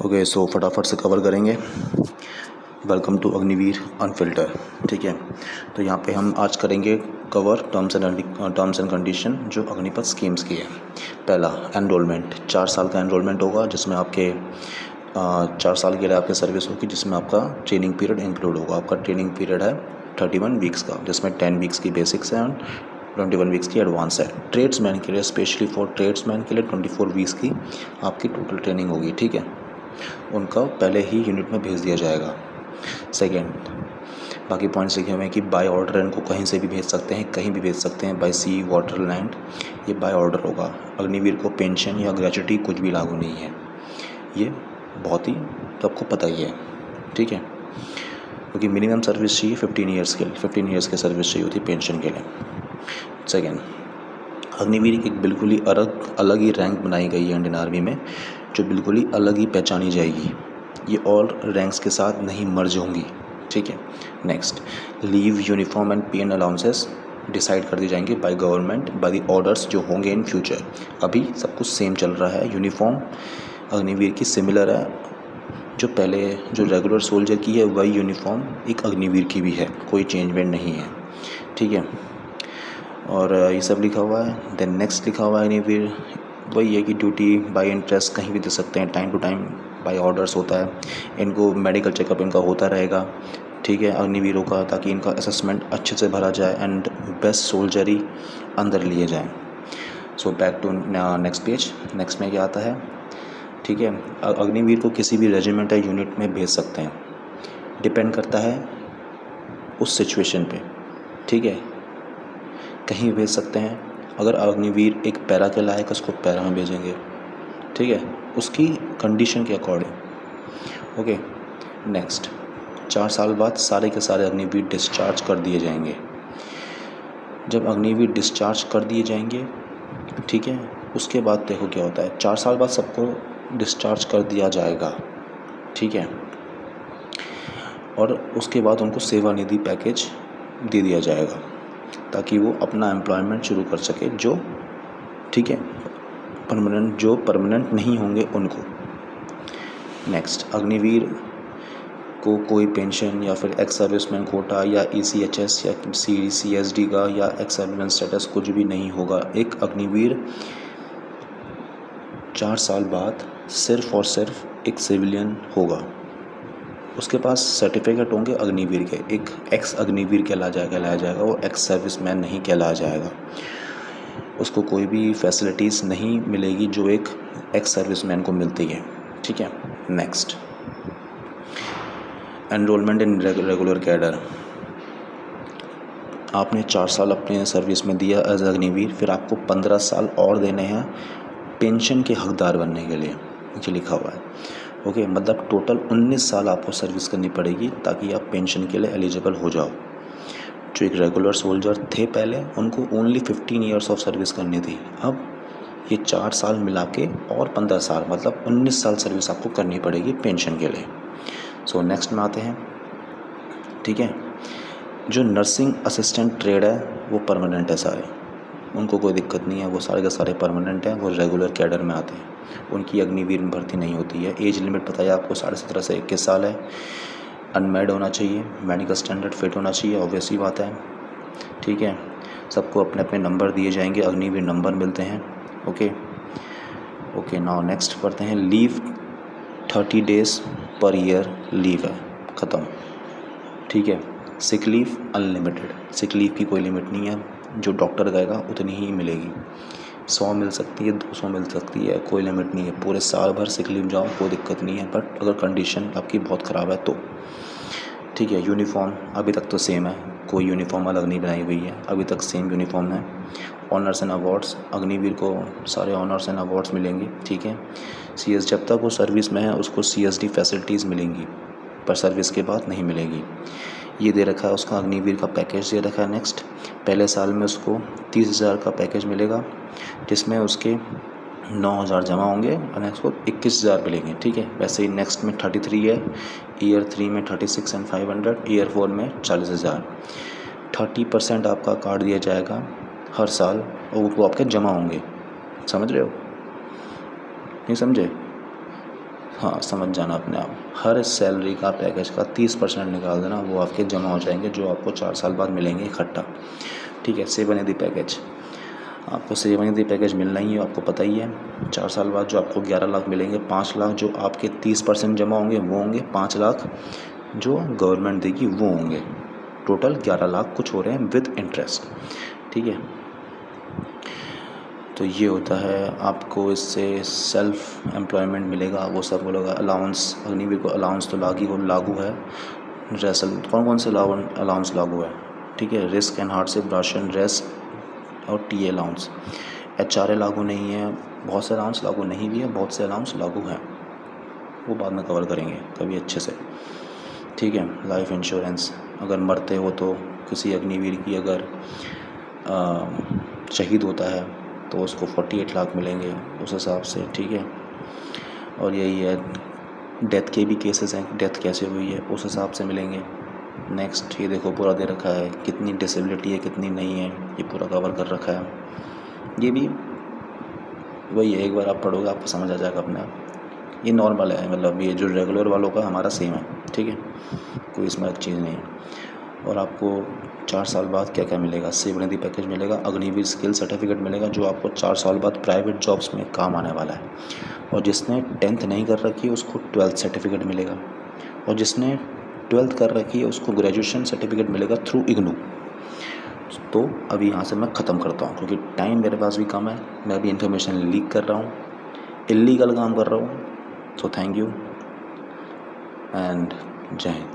Okay, सो फटाफट से cover करेंगे। Welcome to Agniveer unfilter. ठीक है, तो यहाँ पे हम आज करेंगे कवर टर्म्स एंड कंडीशन जो अग्निपथ स्कीम्स की है। पहला, एनरोलमेंट। 4 साल का एनरोलमेंट होगा जिसमें आपके 4 साल के लिए आपकी सर्विस होगी, जिसमें आपका ट्रेनिंग पीरियड इंक्लूड होगा। आपका ट्रेनिंग पीरियड है 31 वीक्स का, जिसमें 10 वीक्स की बेसिक्स है और 21 वीक्स की एडवांस है। ट्रेड्समैन के लिए, स्पेशली फॉर ट्रेड्समैन के लिए 24 वीक्स की आपकी टोटल ट्रेनिंग होगी। ठीक है, उनका पहले ही यूनिट में भेज दिया जाएगा। सेकेंड, बाकी पॉइंट्स लिखे हुए हैं कि बाय ऑर्डर इनको कहीं से भी भेज सकते हैं, कहीं भी भेज सकते हैं, बाय सी, वाटर, लैंड, ये बाय ऑर्डर होगा। अग्निवीर को पेंशन या ग्रेच्युटी कुछ भी लागू नहीं है, ये बहुत ही सबको पता ही है। ठीक है, क्योंकि मिनिमम सर्विस चाहिए 15 ईयर्स के लिए, 15 ईयर्स की सर्विस चाहिए होती है पेंशन के लिए। सेकेंड, अग्निवीर की एक बिल्कुल ही अलग ही रैंक बनाई गई है इंडियन आर्मी में, जो बिल्कुल ही अलग ही पहचानी जाएगी। ये और रैंक्स के साथ नहीं मर्ज होंगी। ठीक है, next, leave, uniform and pen allowances decide कर दी जाएंगे by government, by the orders जो होंगे इन फ्यूचर। अभी सब कुछ सेम चल रहा है। यूनिफॉर्म अग्निवीर की सिमिलर है, जो पहले जो रेगुलर सोल्जर की है वही यूनिफॉर्म एक अग्निवीर की भी है, कोई चेंजमेंट नहीं है। ठीक है, और ये सब लिखा हुआ है। देन नेक्स्ट लिखा हुआ है अग्निवीर, वही है कि ड्यूटी बाय इंटरेस्ट कहीं भी दे सकते हैं, time to time by orders होता है। इनको मेडिकल चेकअप इनका होता रहेगा। ठीक है, अग्निवीरों का, ताकि इनका असेसमेंट अच्छे से भरा जाए एंड बेस्ट सोल्जर ही अंदर लिए जाएँ। So back to next page. Next में क्या आता है? ठीक है, अग्निवीर को किसी भी रेजिमेंट या यूनिट में भेज सकते हैं, डिपेंड करता है उस सिचुएशन पे। ठीक है, कहीं भी भेज सकते हैं। अगर अग्निवीर एक पैरा के लायक, उसको पैरा में भेजेंगे। ठीक है, उसकी कंडीशन के अकॉर्डिंग। ओके, नेक्स्ट, 4 साल बाद सारे के सारे अग्निवीर डिस्चार्ज कर दिए जाएंगे। जब अग्निवीर डिस्चार्ज कर दिए जाएंगे, ठीक है, उसके बाद देखो क्या होता है। 4 साल बाद सबको डिस्चार्ज कर दिया जाएगा। ठीक है, और उसके बाद उनको सेवा निधि पैकेज दे दिया जाएगा, ताकि वो अपना एम्प्लॉयमेंट शुरू कर सके। जो, ठीक है, जो परमानेंट नहीं होंगे उनको। नेक्स्ट, अग्निवीर को कोई पेंशन या फिर एक्स सर्विसमैन कोटा या ECHS या CSD का या एक्स सर्विसमैन स्टेटस कुछ भी नहीं होगा। एक अग्निवीर 4 साल बाद सिर्फ और सिर्फ एक सिविलियन होगा। उसके पास सर्टिफिकेट होंगे अग्निवीर के। एक एक्स अग्निवीर कहलाया जाएगा, वो एक्स सर्विसमैन नहीं कहलाया जाएगा। उसको कोई भी फैसिलिटीज़ नहीं मिलेगी जो एक एक्स सर्विसमैन को मिलती है। ठीक है, next, enrolment in regular cadre. आपने 4 साल अपने सर्विस में दिया एज अग्निवीर, फिर आपको 15 साल और देने हैं पेंशन के हकदार बनने के लिए, नीचे लिखा हुआ है। ओके, मतलब टोटल 19 साल आपको सर्विस करनी पड़ेगी ताकि आप पेंशन के लिए एलिजिबल हो जाओ। जो एक रेगुलर सोल्जर थे पहले, उनको ओनली 15 ईयर्स ऑफ सर्विस करनी थी। अब ये 4 साल मिला के और 15 साल, मतलब 19 साल सर्विस आपको करनी पड़ेगी पेंशन के लिए। सो नेक्स्ट में आते हैं। ठीक है, जो नर्सिंग असिस्टेंट ट्रेड है वो परमानेंट है सारे, उनको कोई दिक्कत नहीं है, वो सारे के सारे परमानेंट हैं, वो रेगुलर कैडर में आते हैं, उनकी अग्निवीर में भर्ती नहीं होती है। एज लिमिट बताया आपको 17.5 से 21 साल है। अनमैरिड होना चाहिए, मेडिकल स्टैंडर्ड फिट होना चाहिए, ऑब्वियसली बात है। ठीक है, सबको अपने अपने नंबर दिए जाएंगे, अग्निवीर नंबर मिलते हैं। ओके, नाउ नेक्स्ट पढ़ते हैं। Leave 30 days per year leave है, ख़त्म। ठीक है, sick leave unlimited, sick leave की कोई लिमिट नहीं है, जो डॉक्टर कहेगा उतनी ही मिलेगी। 100 मिल सकती है, 200 मिल सकती है, कोई लिमिट नहीं है। पूरे साल भर सिक लीव जाओ, कोई दिक्कत नहीं है, बट अगर कंडीशन आपकी बहुत ख़राब है तो। ठीक है, यूनिफॉर्म अभी तक तो सेम है, कोई यूनिफॉर्म अलग नहीं बनाई हुई है, अभी तक सेम यूनिफॉर्म है। ऑनर्स एंड अवार्ड्स, अग्निवीर को सारे ऑनर्स एंड अवार्ड्स मिलेंगे। ठीक है, CS जब तक वो सर्विस में है उसको CSD फैसिलिटीज़ मिलेंगी, पर सर्विस के बाद नहीं मिलेगी। ये दे रखा है उसका अग्निवीर का पैकेज दे रखा है। नेक्स्ट, पहले साल में उसको 30,000 का पैकेज मिलेगा, जिसमें उसके 9,000 जमा होंगे और नेक्स्ट को 21,000 मिलेंगे। ठीक है, वैसे ही नेक्स्ट में 33 है, ईयर 3 में 36 एंड 500, ईयर 4 में 40,000। 30% आपका काट दिया जाएगा हर साल, और वो आपके जमा होंगे। समझ रहे हो? नहीं समझे? हाँ, समझ जाना अपने आप। हर सैलरी का पैकेज का 30% निकाल देना, वो आपके जमा हो जाएंगे जो आपको 4 साल बाद मिलेंगे इकट्ठा। ठीक है, सेवन ईदी पैकेज, आपको सेवन ईदी पैकेज मिलना ही है, आपको पता ही है। 4 साल बाद जो आपको 11 लाख मिलेंगे, 5 लाख जो आपके 30% जमा होंगे वो होंगे, 5 लाख जो गवर्नमेंट देगी वो होंगे। टोटल 11 लाख कुछ हो रहे हैं विद इंटरेस्ट। ठीक है, तो ये होता है। आपको इससे सेल्फ एम्प्लॉयमेंट मिलेगा, वो सब बोलेगा। अलाउंस, अग्निवीर को अलाउंस तो लागू है। रेसल कौन कौन से अलाउंस लागू है? ठीक है, risk and hardship, ration, rest और टी अलाउंस। HRA लागू नहीं है, बहुत से अलाउंस लागू नहीं भी है, बहुत से अलाउंस लागू हैं, वो बाद में कवर करेंगे कभी अच्छे से। ठीक है, लाइफ इंश्योरेंस, अगर मरते हो तो किसी अग्निवीर की अगर शहीद होता है तो उसको 48 लाख मिलेंगे उस हिसाब से। ठीक है, और यही है, डेथ के भी केसेस हैं, डेथ कैसे हुई है उस हिसाब से मिलेंगे। नेक्स्ट, ये देखो पूरा दे रखा है, कितनी डिसेबिलिटी है कितनी नहीं है, ये पूरा कवर कर रखा है। ये भी वही है, एक बार आप पढ़ोगे आपको समझ आ जाएगा अपने आप। ये नॉर्मल है, मतलब ये जो रेगुलर वालों का हमारा सेम है। ठीक है, कोई इसमें एक चीज़ नहीं है। और आपको 4 साल बाद क्या क्या मिलेगा? सेवानिधि पैकेज मिलेगा, अग्निवीर स्किल सर्टिफिकेट मिलेगा जो आपको 4 साल बाद प्राइवेट जॉब्स में काम आने वाला है। और जिसने 10th नहीं कर रखी है उसको 12th सर्टिफिकेट मिलेगा, और जिसने 12th कर रखी है उसको ग्रेजुएशन सर्टिफिकेट मिलेगा थ्रू इग्नू। तो अभी यहाँ से मैं ख़त्म करता हूँ क्योंकि टाइम मेरे पास भी कम है, मैं अभी इन्फॉर्मेशन लीक कर रहा हूँ, इल्लीगल काम कर रहा हूँ। तो थैंक यू एंड जय हिंद।